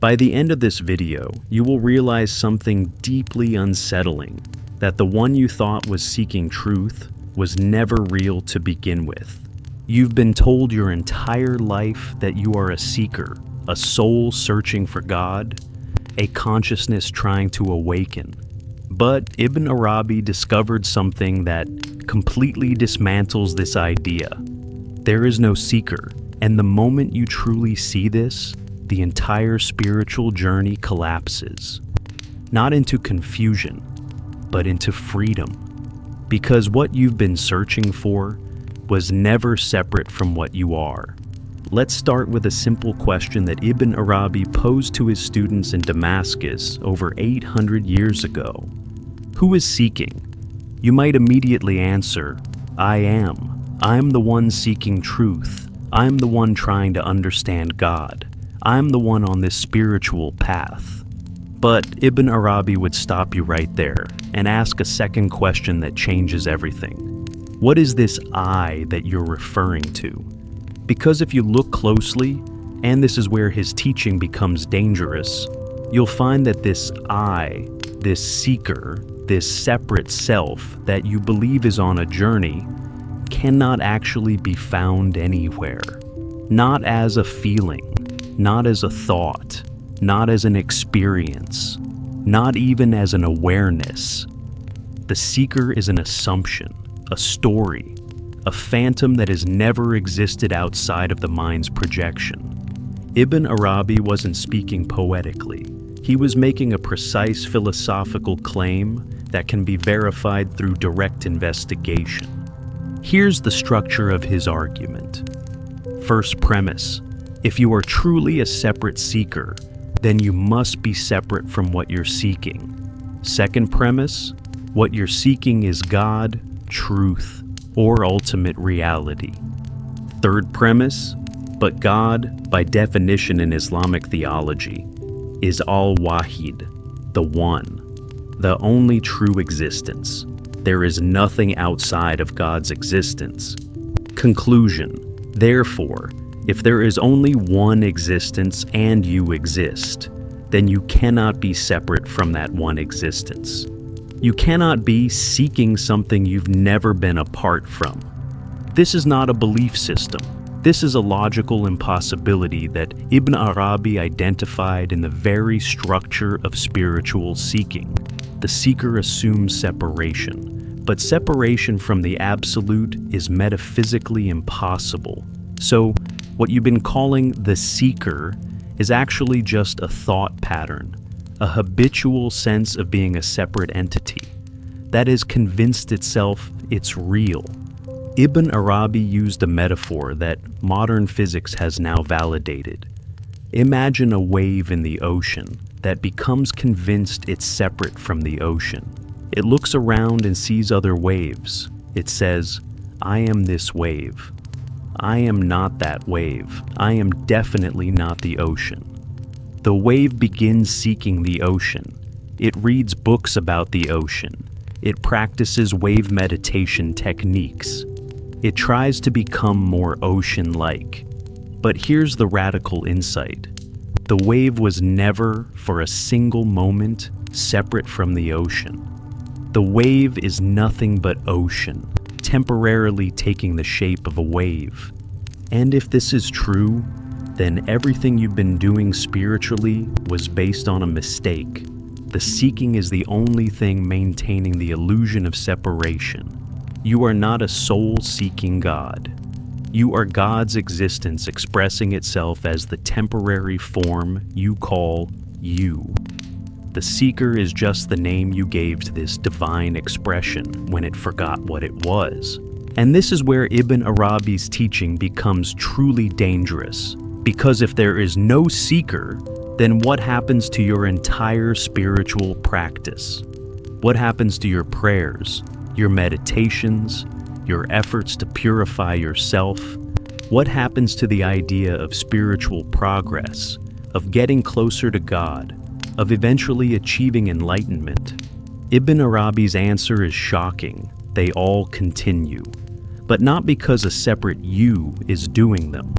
By the end of this video, you will realize something deeply unsettling, that the one you thought was seeking truth was never real to begin with. You've been told your entire life that you are a seeker, a soul searching for God, a consciousness trying to awaken. But Ibn Arabi discovered something that completely dismantles this idea. There is no seeker, and the moment you truly see this, the entire spiritual journey collapses. Not into confusion, but into freedom. Because what you've been searching for was never separate from what you are. Let's start with a simple question that Ibn Arabi posed to his students in Damascus over 800 years ago. Who is seeking? You might immediately answer, I am. I'm the one seeking truth. I'm the one trying to understand God. I'm the one on this spiritual path. But Ibn Arabi would stop you right there and ask a second question that changes everything. What is this I that you're referring to? Because if you look closely, and this is where his teaching becomes dangerous, you'll find that this I, this seeker, this separate self that you believe is on a journey, cannot actually be found anywhere. Not as a feeling, not as a thought, not as an experience, not even as an awareness. The seeker is an assumption, a story, a phantom that has never existed outside of the mind's projection. Ibn Arabi wasn't speaking poetically. He was making a precise philosophical claim that can be verified through direct investigation. Here's the structure of his argument. First premise: if you are truly a separate seeker, then you must be separate from what you're seeking. Second premise: what you're seeking is God, truth, or ultimate reality. Third premise: but God, by definition in Islamic theology, is al-Wahid, the one, the only true existence. There is nothing outside of God's existence. Conclusion: therefore, if there is only one existence and you exist, then you cannot be separate from that one existence. You cannot be seeking something you've never been apart from. This is not a belief system. This is a logical impossibility that Ibn Arabi identified in the very structure of spiritual seeking. The seeker assumes separation, but separation from the absolute is metaphysically impossible. So, what you've been calling the seeker is actually just a thought pattern, a habitual sense of being a separate entity that has convinced itself it's real. Ibn Arabi used a metaphor that modern physics has now validated. Imagine a wave in the ocean that becomes convinced it's separate from the ocean. It looks around and sees other waves. It says, I am this wave. I am not that wave. I am definitely not the ocean. The wave begins seeking the ocean. It reads books about the ocean. It practices wave meditation techniques. It tries to become more ocean-like. But here's the radical insight. The wave was never, for a single moment, separate from the ocean. The wave is nothing but ocean, temporarily taking the shape of a wave. And if this is true, then everything you've been doing spiritually was based on a mistake. The seeking is the only thing maintaining the illusion of separation. You are not a soul seeking God. You are God's existence expressing itself as the temporary form you call you. The seeker is just the name you gave to this divine expression when it forgot what it was. And this is where Ibn Arabi's teaching becomes truly dangerous. Because if there is no seeker, then what happens to your entire spiritual practice? What happens to your prayers, your meditations, your efforts to purify yourself? What happens to the idea of spiritual progress, of getting closer to God, of eventually achieving enlightenment? Ibn Arabi's answer is shocking. They all continue. But not because a separate you is doing them.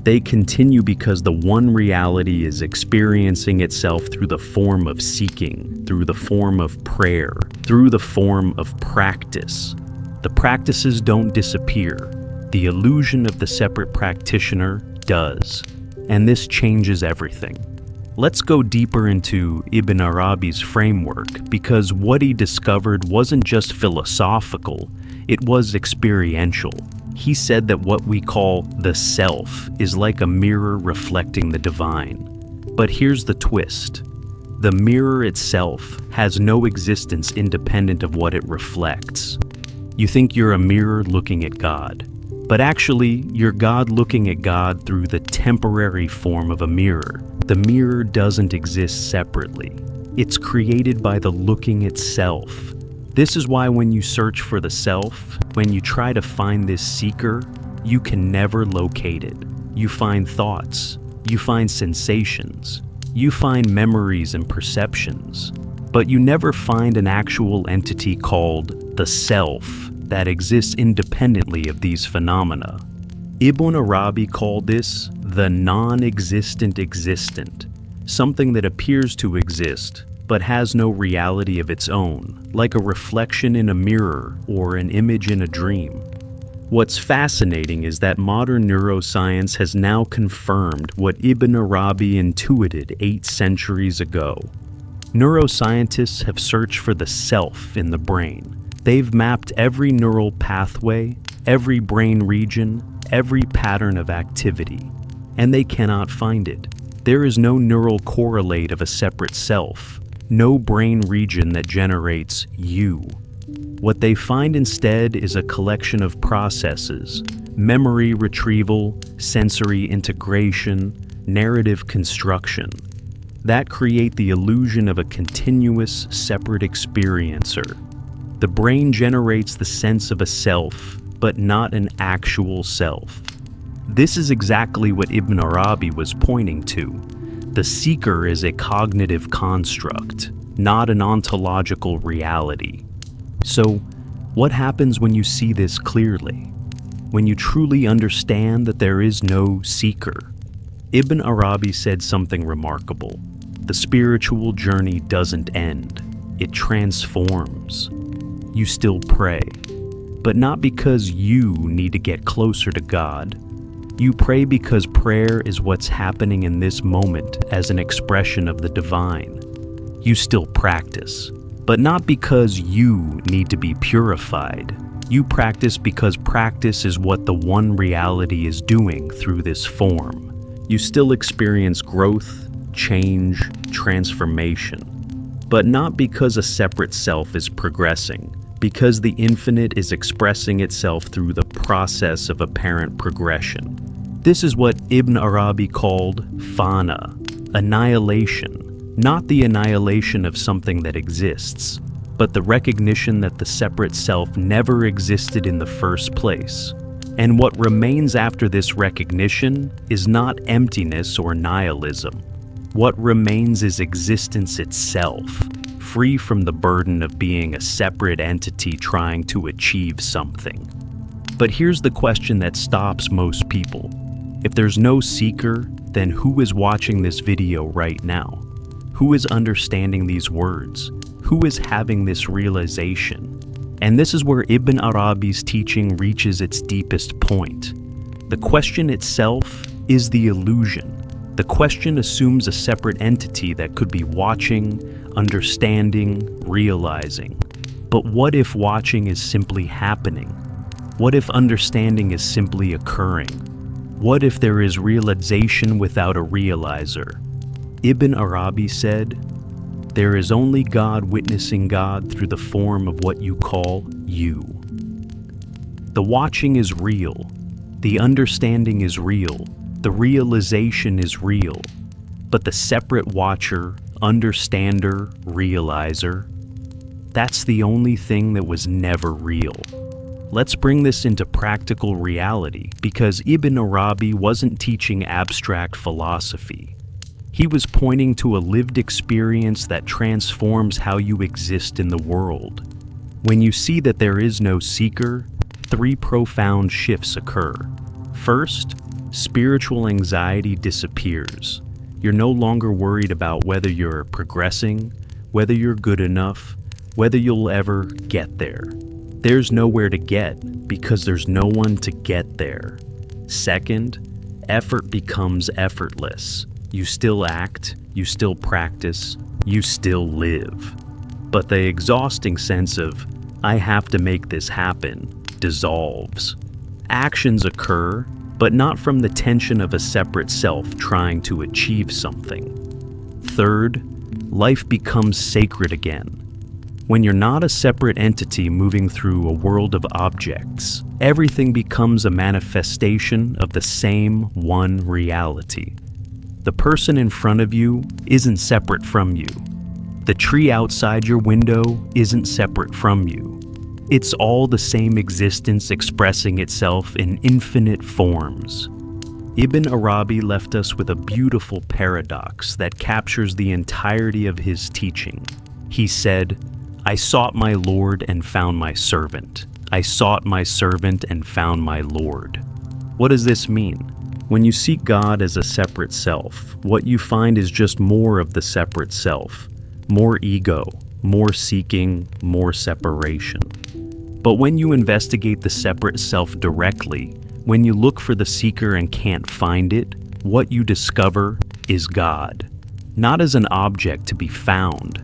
They continue because the one reality is experiencing itself through the form of seeking, through the form of prayer, through the form of practice. The practices don't disappear. The illusion of the separate practitioner does. And this changes everything. Let's go deeper into Ibn Arabi's framework, because what he discovered wasn't just philosophical, it was experiential. He said that what we call the self is like a mirror reflecting the divine. But here's the twist. The mirror itself has no existence independent of what it reflects. You think you're a mirror looking at God, but actually you're God looking at God through the temporary form of a mirror. The mirror doesn't exist separately. It's created by the looking itself. This is why when you search for the self, when you try to find this seeker, you can never locate it. You find thoughts, you find sensations, you find memories and perceptions, but you never find an actual entity called the self that exists independently of these phenomena. Ibn Arabi called this the non-existent existent, something that appears to exist but has no reality of its own, like a reflection in a mirror or an image in a dream. What's fascinating is that modern neuroscience has now confirmed what Ibn Arabi intuited 8 centuries ago. Neuroscientists have searched for the self in the brain. They've mapped every neural pathway, every brain region, every pattern of activity, and they cannot find it. There is no neural correlate of a separate self, no brain region that generates you. What they find instead is a collection of processes: memory retrieval, sensory integration, narrative construction, that create the illusion of a continuous, separate experiencer. The brain generates the sense of a self, but not an actual self. This is exactly what Ibn Arabi was pointing to. The seeker is a cognitive construct, not an ontological reality. So, what happens when you see this clearly? When you truly understand that there is no seeker? Ibn Arabi said something remarkable. The spiritual journey doesn't end. It transforms. You still pray, but not because you need to get closer to God. You pray because prayer is what's happening in this moment as an expression of the divine. You still practice, but not because you need to be purified. You practice because practice is what the one reality is doing through this form. You still experience growth, change, transformation, but not because a separate self is progressing, because the infinite is expressing itself through the process of apparent progression. This is what Ibn Arabi called fana, annihilation, not the annihilation of something that exists, but the recognition that the separate self never existed in the first place. And what remains after this recognition is not emptiness or nihilism. What remains is existence itself, free from the burden of being a separate entity trying to achieve something. But here's the question that stops most people. If there's no seeker, then who is watching this video right now? Who is understanding these words? Who is having this realization? And this is where Ibn Arabi's teaching reaches its deepest point. The question itself is the illusion. The question assumes a separate entity that could be watching, understanding, realizing. But what if watching is simply happening? What if understanding is simply occurring? What if there is realization without a realizer? Ibn Arabi said, "There is only God witnessing God through the form of what you call you." The watching is real. The understanding is real. The realization is real. But the separate watcher, understander, realizer, that's the only thing that was never real. Let's bring this into practical reality, because Ibn Arabi wasn't teaching abstract philosophy. He was pointing to a lived experience that transforms how you exist in the world. When you see that there is no seeker, 3 profound shifts occur. First, spiritual anxiety disappears. You're no longer worried about whether you're progressing, whether you're good enough, whether you'll ever get there. There's nowhere to get because there's no one to get there. Second, effort becomes effortless. You still act, you still practice, you still live. But the exhausting sense of, I have to make this happen, dissolves. Actions occur, but not from the tension of a separate self trying to achieve something. Third, life becomes sacred again. When you're not a separate entity moving through a world of objects, everything becomes a manifestation of the same one reality. The person in front of you isn't separate from you. The tree outside your window isn't separate from you. It's all the same existence expressing itself in infinite forms. Ibn Arabi left us with a beautiful paradox that captures the entirety of his teaching. He said, I sought my Lord and found my servant. I sought my servant and found my Lord. What does this mean? When you seek God as a separate self, what you find is just more of the separate self. More ego, more seeking, more separation. But when you investigate the separate self directly, when you look for the seeker and can't find it, what you discover is God. Not as an object to be found,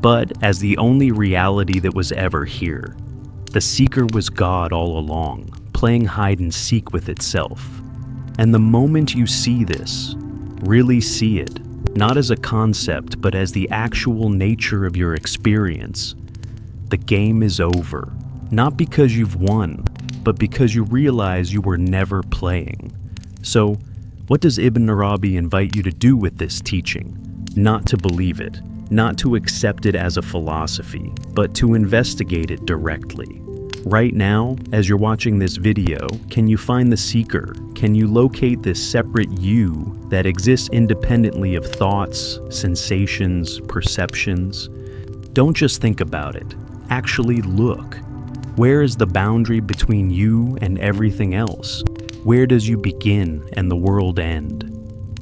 but as the only reality that was ever here. The seeker was God all along, playing hide and seek with itself. And the moment you see this, really see it, not as a concept, but as the actual nature of your experience, the game is over. Not because you've won, but because you realize you were never playing. So, what does Ibn Arabi invite you to do with this teaching? Not to believe it, not to accept it as a philosophy, but to investigate it directly. Right now, as you're watching this video, can you find the seeker? Can you locate this separate you that exists independently of thoughts, sensations, perceptions? Don't just think about it. Actually look. Where is the boundary between you and everything else? Where does you begin and the world end?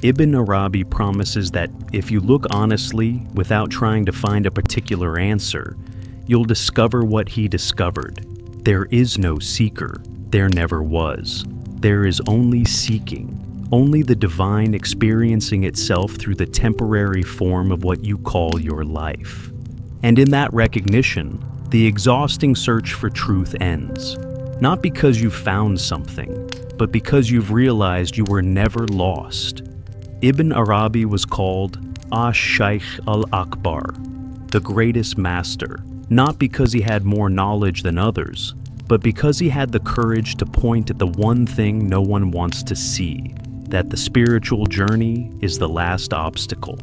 Ibn Arabi promises that if you look honestly without trying to find a particular answer, you'll discover what he discovered. There is no seeker. There never was. There is only seeking, only the divine experiencing itself through the temporary form of what you call your life. And in that recognition, the exhausting search for truth ends. Not because you've found something, but because you've realized you were never lost. Ibn Arabi was called Ash-Shaykh al-Akbar, the greatest master, not because he had more knowledge than others, but because he had the courage to point at the one thing no one wants to see, that the spiritual journey is the last obstacle,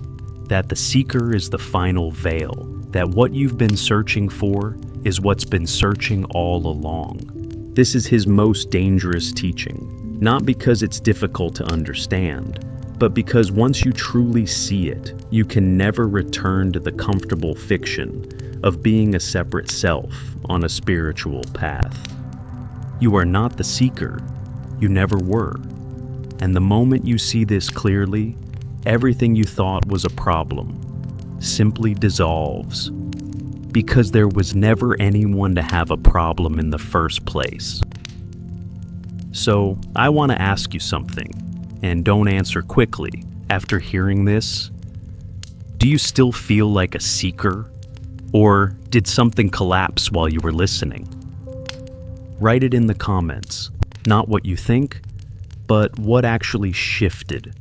that the seeker is the final veil, that what you've been searching for is what's been searching all along. This is his most dangerous teaching, not because it's difficult to understand, but because once you truly see it, you can never return to the comfortable fiction of being a separate self on a spiritual path. You are not the seeker. You never were. And the moment you see this clearly, everything you thought was a problem simply dissolves, because there was never anyone to have a problem in the first place. So, I want to ask you something, and don't answer quickly. After hearing this, do you still feel like a seeker? Or did something collapse while you were listening? Write it in the comments. Not what you think, but what actually shifted.